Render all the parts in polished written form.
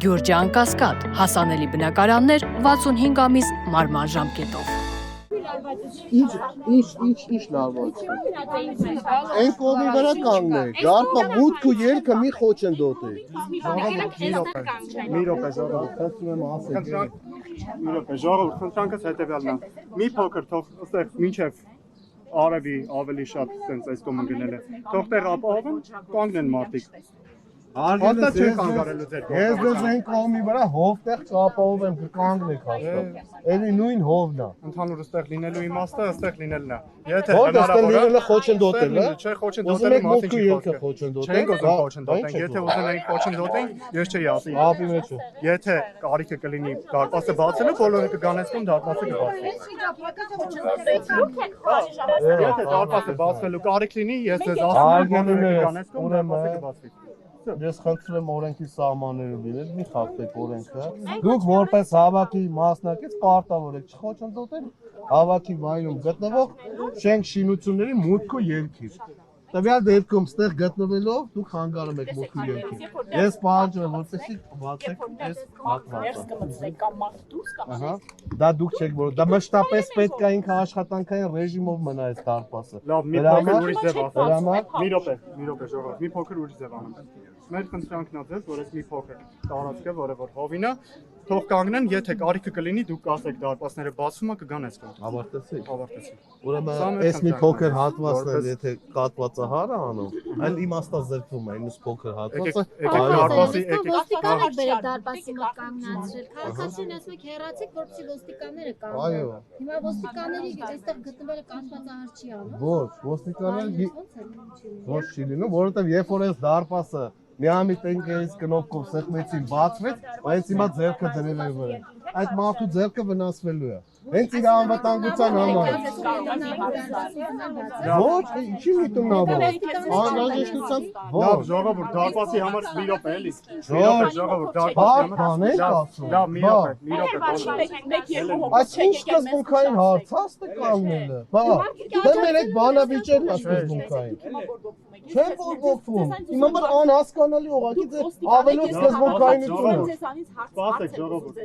Գյուրջան Կասկադ, հասանելի բնակարաններ 65 ամիս մարման ժամկետով։ Ինչ լավոց։ Այն կողմի վրա կանգնեք, դարպա մուտք ու ելքը մի խոչընդոտ է։ Մի րոպե, ժողովուրդ, Խոսում եմ ասել։ մի րոպե, ժողովուրդ, խնդրանքս հետևյալն է։ Մի փոքր թող ըստեղ մինչև արևի ավելի շատ sense այս կողմը գնել է։ Թող տեղ ապահովեն, կանգնեն մարդիկ։ Հատա չեն կանգարելու ձեր կողմը։ Ես դες այն կողմի վրա հովտեղ կապահով եմ կկանգնեք հաստատ։ Էլի նույն հովն է։ Ընդհանուր ըստեղ լինելու իմաստը ըստեղ լինելն է։ Եթե Հովը ըստեղ լինելը խոչընդոտել է։ Չէ, խոչընդոտելը մասին չի խոսքը։ Չենք ուզում խոչընդոտենք, եթե ուզենայինք խոչընդոտենք, ես չէի ասի։ Ապի մեջ է։ Եթե կարիքը կլինի դարպասը բացելու, բոլորը կգանեցնեն դարպասը կբացվի։ Եթե դարպասը բացվելու կարիք լինի, ես ձեզ ասում եմ, բոլորը կգանեցնեն դարպասը կբացվի։ Ես խնդրում եմ օրենքի սահմանները լինել, մի խախտեք օրենքը։ Դուք որպես հավաքի մասնակից պարտավոր եք չխոչընդոտել հավաքի վայրում գտնվող շենք շինությունների մուտք ու ելքից։ Տվյալ դեպքում ստեղ գտնվելով դուք խանգարում եք մուտք ու ելքին։ Ես պահանջում եմ, որպեսզի բացեք այս հատվածը։ Դա դուք չեք որ դա մշտապես պետք է ինքը աշխատանքային ռեժիմով մնա այս դարպասը։ Լավ, մի փոքր ուրիշ ձև ասեմ։ Մի րոպե, ժողովուրդ, մի փոքր ուրիշ ձև անեմ։ Մեր խնդրանքն է ձեզ, որ այս մի փոքր տարածքը, որը որ հովին է, թող կանգնեն, եթե կարիքը կլինի, դուք կասեք դարպասները բացվում է կգան այս կողմ։ Ավարտեցի։ Ուրեմն այս մի փոքր հատվածն էլ եթե կատվածը հարա անում, այլ իմաստազերծվում է այս փոքր հատվածը։ Դարպասի ոստիկաններ բերեք դարպասի մոտ կանգնացրել։ Քաղաքացին ասում եք հեռացեք, որպեսզի ոստիկանները կանգնեն։ Այո։ Հիմա ոստիկանների այստեղ գտնվելը կատվածահար չի անում։ Ոչ, ոստիկանները ոչ չի լինում, որովհետև երբ որ այս դարպասը միամիտ ընկերից կնոպկով սեղմեցին բացվեց, բայց հիմա ձեռքը դրել են վրա։ Այդ մարդու ձեռքը վնասվելու է։ Հենց իր անվտանգության համար։ Ոչ, ինչի միտում նա բա։ Անհրաժեշտության Լավ, ժողովուրդ, դարպասի համար մի րոպե էլի։ Ժողովուրդ, դարպասի համար։ Լավ, մի րոպե։ Այս ինչ սկզբունքային հարց է ստկալնելը։ Բա, դե մեր այդ բանավիճերն է սկզբունքային։ Չեմ բողոքում։ Իմ համար անհասկանալի ուղղակի ավելոց սկզբունքայնություն է։ Սպասեք, ժողովուրդ։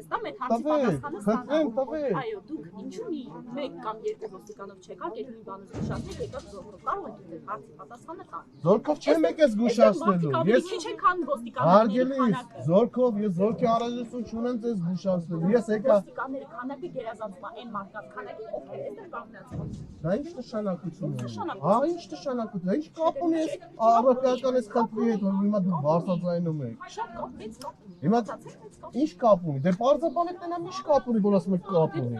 Տվեք։ Այո, դուք ինչու մի մեկ կամ երկու ոստիկանով չեկաք, եթե մի բանը զգուշացնեք, եկաք զորքով, կարող եք դուք հարցի պատասխանը տալ։ Զորքով չեմ եկես զգուշացնելու։ Ես քիչ եք քան ոստիկանները։ Հարգելի, զորքով ես զորքի առաջնություն չունեմ ձեզ զգուշացնելու։ Ես եկա ոստիկանները քանակի գերազանցում են այն մարդկանց քանակի, ովքեր այստեղ կանգնած են։ Դա ինչ նշանակություն ունի։ Հա, ինչ նշանակություն։ Ինչ կապ ունի այս առաքական այս խնդրի հետ, որ հիմա դուք բարձրացնում եք։ Շատ կապ, մեծ կապ։ Հիմա ինչ կապ ունի։ Դե բարձրաբանեք տնամ ինչ կապ ունի, որ ասում եք կապ ունի։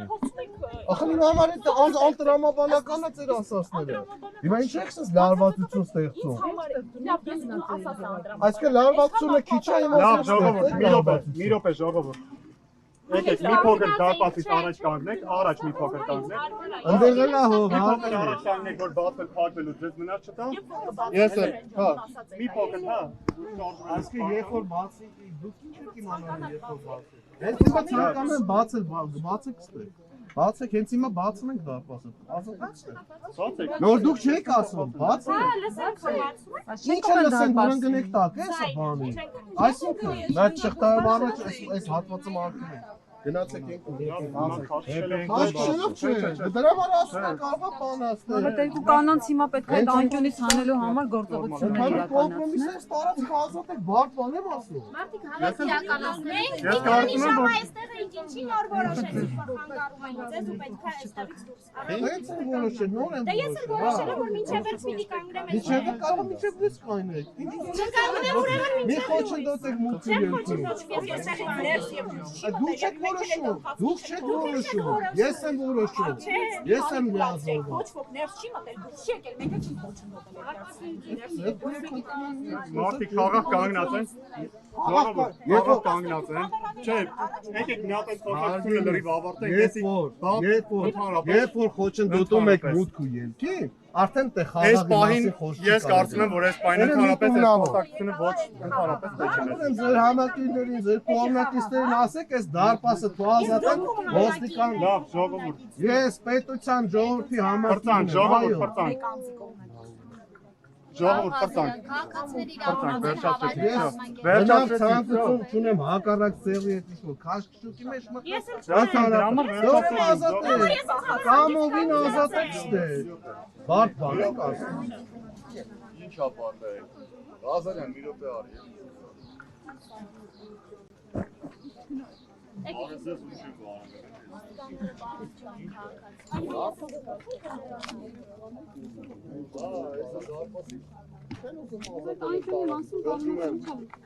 Ախր իմ համար այդ անտրամաբանական է ձեր ասածները։ Հիմա ինչ եք ասես լարվածություն ստեղծում։ Լավ, ես ասացա անդրամ։ Այսինքն լարվածությունը քիչ է հիմա։ Լավ, ժողովուրդ, մի րոպե, ժողովուրդ։ Եկեք մի փոքր դարպասից առաջ կանգնեք, առաջ մի փոքր կանգնեք։ Ընդեղել է հող, Փոքր առաջ կանգնեք, որ բացել փակվելու ձեզ մնաց չտա։ Ես հա, մի փոքր, հա։ Այսինքն երբ որ բացի դուք ինչ եք իմանալու երբ որ բացի։ Հենց հիմա ցանկանում են բացեք ստե։ Բացեք, հենց հիմա բացում ենք դարպասը։ Բացեք։ Նոր դուք չեք ասում, բացեք։ Ինչը լսենք, որ ընկնեք տակ, էսա բանի։ Այսինքն, նա չխտարում առաջ այս հատվածը մարկում ենք։ Գնացեք Քաշելով չէ, դրա համար ասում են կարող է բանացնել։ Որտեղ կանանց հիմա պետք է այդ անկյունից հանելու համար գործողություններ իրականացնել։ Կոմպրոմիս է ստարած խազատ եք բարդ բան եմ ասում։ Մարդիկ հավաքի իրականացնենք։ Ես կարծում եմ, որ Այստեղ ենք ինչի նոր որոշեցիք, որ խանգարում են ձեզ ու պետք է այստեղից դուրս գալ։ Հենց են որոշել, նոր են։ Դե ես էլ որոշել եմ, որ մինչև վերջ պիտի կանգնեմ այս։ Միջև կարող է միջև դուրս կայնեք։ Չկանգնեմ ուրեմն Մի խոչընդոտեք մուտքի ելքին։ ես եղել ներս եւ Դուք չեք որոշում, դուք չեք որոշում, ես եմ որոշում, ես եմ լիազորվում։ Ոչ ոք ներս չի մտել, դուրս չի եկել, մեկը չի ոչնչոտել։ մարդիկ խաղաղ կանգնած են։ Ժողովուրդ, խաղաղ կանգնած են։ Չէ, եկեք մի հատ այս խոսակցությունը լրիվ ավարտենք, Երբ որ խոչընդոտում եք մուտք ու ելքին, արդեն տեղ Այս խաղաղի պահին մասին խոսքի ես կարծում եմ, որ այս պահին ընդհանրապես այս խոսակցությունը ոչ ընդհանրապես պետք է Ուրեմն ձեր համակիրներին, ձեր կողմնակիցներին ասեք, այս դարպասը թողազատեն ոստիկան։ Լավ, ժողովուրդ։ Ես պետության ժողովրդի Փրծան, համակիրն եմ, ժողովուրդ, այո։ փրծան։ Ժողովուրդ պրծանք։ Քաղաքացիների Վերջացրեցինք, իրավունքները Մենակ ցանկություն չունեմ հակառակ ծեղի հետ ինչ-որ քաշքշուկի մեջ Ես էլ մտնում։ Կամովին ազատեք ստե։ Բարդ բան եք ասում։ Ինչ ապարտը է։ Ղազարյան մի րոպե արի։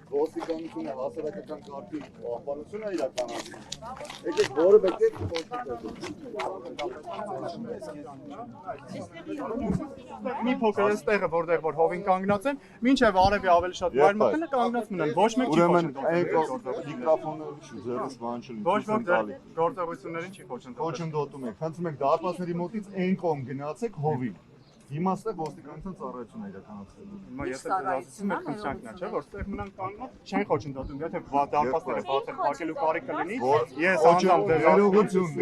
Ոստիկանությունը հասարակական կարգի պահպանություն է իրականացնում։ Եկեք որևէ կերպ Մի փոքր այս տեղը որտեղ որ հովին կանգնած են, մինչև արևի ավելի շատ վայր մտնելը կանգնած մնան, ոչ մեկ չի Ուրեմն խոչընդոտում։ միկրոֆոնը ձերս բան չլինի։ Ոչ ոք գործողություններին չի խոչընդոտում։ Խոչընդոտում եք, խնդրում եք դարպասների մոտից այն կողմ գնացեք հովին։ Հիմա ստեղ ոստիկանության ծառայությունն է իրականացնում։ Հիմա ես էլ ասում եմ խնդրանքն է, չէ՞, որ ստեղ մնան կանգնած, չեն խոչընդոտում, եթե դարպասները բացել փակելու կարիքը լինի, ես անձամբ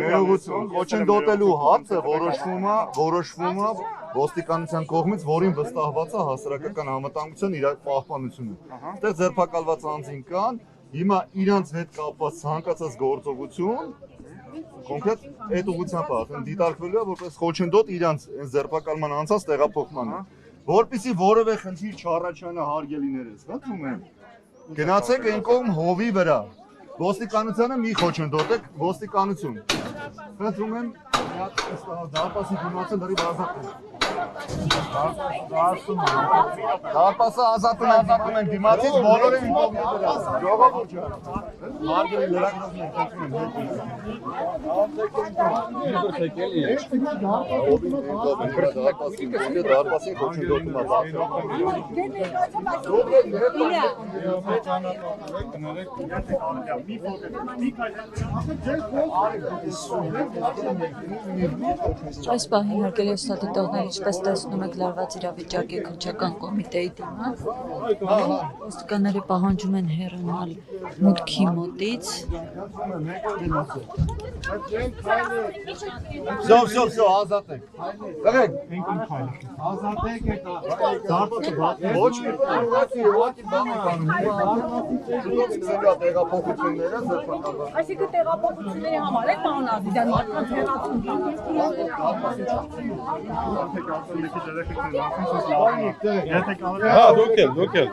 ներողություն, խոչընդոտելու հարցը որոշվում է ոստիկանության կողմից, որին վստահված է հասարակական անվտանգության իր պահպանությունը։ Այդտեղ ձերբակալված անձին կան, հիմա իրանց հետ կապված ցանկացած գործողություն կոնկրետ այդ ուղղությամբ արդեն դիտարկվելու է որպես խոչընդոտ իրանց ձերբակալման անցած տեղափոխմանը, որպեսզի որևէ խնդիր չառաջանա հարգելիներս, խնդրում եմ, գնացեք այն կողմ հովի վրա, ոստիկանությանը մի խոչընդոտեք, ոստիկանություն, խնդրում եմ, դարպասի դիմացը լրիվ ազատում Դարպասը ազատում են դիմացից բոլորը իմ կողմի վրա, ժողովուրդ ջան, հարգելի լրագրողներ, խնդրում եմ դարպասին խոչընդոտում Այս պահին հարգելի ուսանողներ, ինչպես տեսնում եք, լարված իրավիճակի քննչական կոմիտեի դիմաց, ոստիկանները պահանջում են հեռանալ մուտքի մոտից։ Всё, ազատեք։ Տղեկ, Ազատեք եք ոչ մի բան տեղափոխությունները ձերբակալված։ Այսինքն տեղափոխությունների համար է պարոն Ազիզյան մարդկանց հեռացում Դուք էլ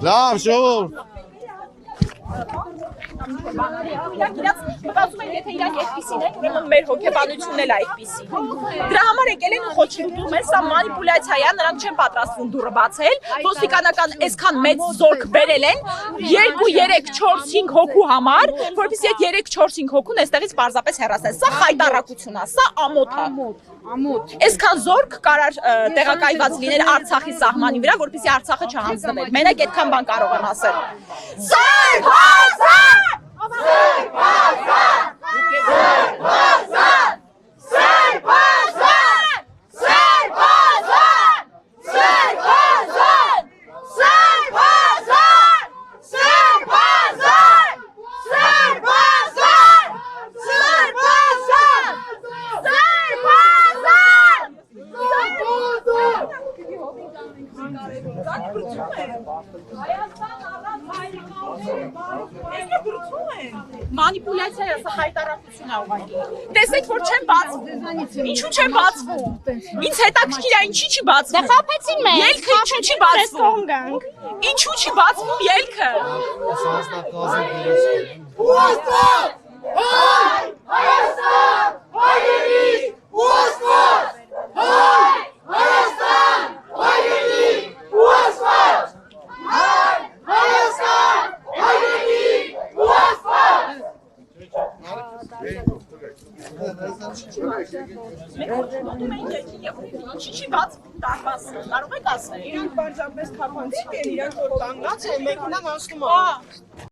Լավ, ժողովուրդ։ Իրանք մտածում են, եթե իրանք այդպիսին են, ուրեմն մեր հոգեբանությունն էլ այդպիսի։ Դրա համար եկել են խոչընդոտում են, սա մանիպուլյացիա է, նրանք չեն պատրաստվում դուռը բացել, ոստիկանական այսքան մեծ զորք բերել են 2, 3, 4, 5 հոգու համար, որովհետեւ այդ 3, 4, 5 հոգուն այստեղից պարզապես հեռացեն։ Սա խայտարակություն է, սա ամոթ է։ Այսքան զորք կարար տեղակայված լինել Արցախի սահմանի վրա, որպեսզի Արցախը չհանձնվեր։ Մենակ այդքան բան կարող են ասել։ Մանիպուլյացիա է, սա հայտարարություն է ուղղակի։ Տեսեք, որ չեն բացվում։ Ինչու չեն բացվում։ Ինձ հետաքրքիր է, ինչի չի բացվում։ Դե խափեցին մեզ։ Ելքը ինչու չի բացվում։ Ինչու չի բացվում ելքը։ Չի բաց դարպաս, կարող եք ասել։ Իրանք պարզապես քափանցիկ են, իրանք որ կանգնած են, մեքենան անցնում է։